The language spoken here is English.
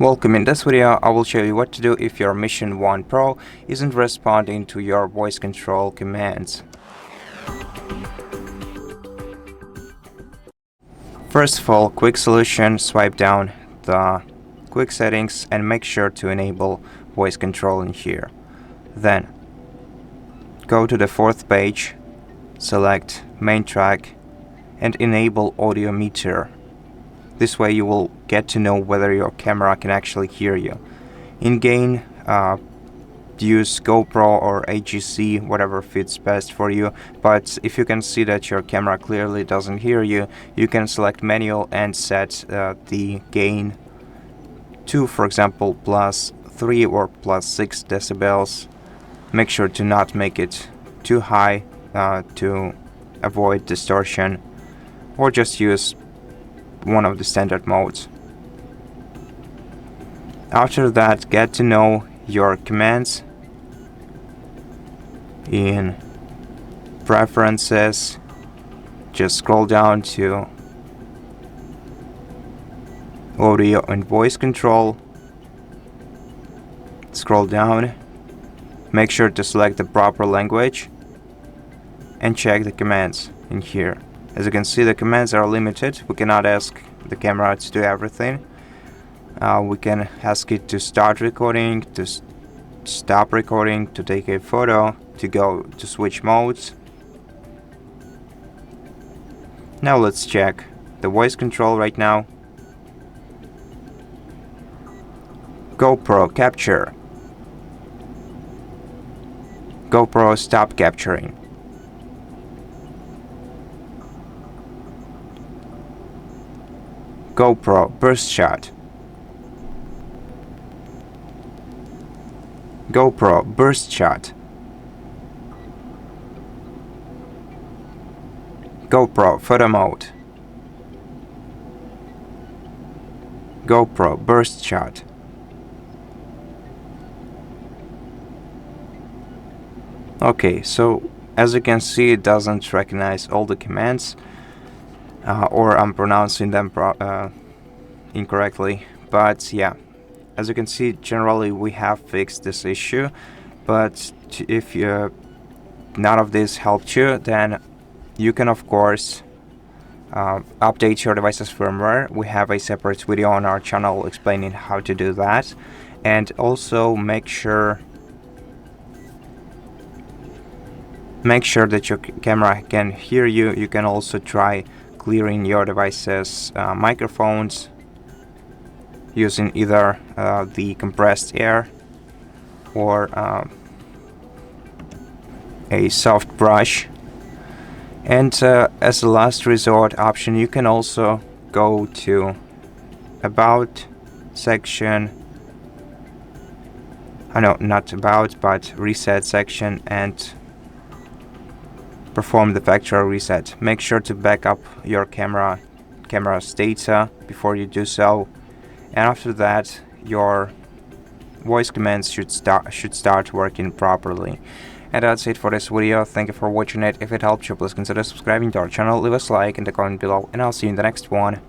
Welcome. In this video, I will show you what to do if your Mission 1 Pro isn't responding to your voice control commands. First of all, quick solution, swipe down the quick settings and make sure to enable voice control in here. Then go to the fourth page, select main track and enable audio meter. This way you will get to know whether your camera can actually hear you. In gain, use GoPro or HGC, whatever fits best for you, but if you can see that your camera clearly doesn't hear you, you can select manual and set the gain to, for example, +3 or +6 decibels. Make sure to not make it too high to avoid distortion, or just use one of the standard modes. After that, get to know your commands in preferences. Just scroll down to audio and voice control. Scroll down, make sure to select the proper language and check the commands in here. As you can see, the commands are limited. We cannot ask the camera to do everything. We can ask it to start recording, to stop recording, to take a photo, to switch modes. Now let's check the voice control right now. GoPro capture. GoPro stop capturing. GoPro burst shot. GoPro burst shot. GoPro photo mode. GoPro burst shot. Okay, so as you can see, it doesn't recognize all the commands, or I'm pronouncing them incorrectly, but yeah, as you can see, generally we have fixed this issue. But if none of this helped you, then you can of course update your device's firmware. We have a separate video on our channel explaining how to do that. And also make sure that your camera can hear you. You can also try clearing your device's microphones using either the compressed air or a soft brush. And as a last resort option, you can also go to About section, not About, but Reset section, and perform the factory reset. Make sure to back up your camera's data before you do so, and after that your voice commands should start working properly. And that's it for this video. Thank you for watching it. If it helped you, please consider subscribing to our channel, leave us a like and a comment below, and I'll see you in the next one.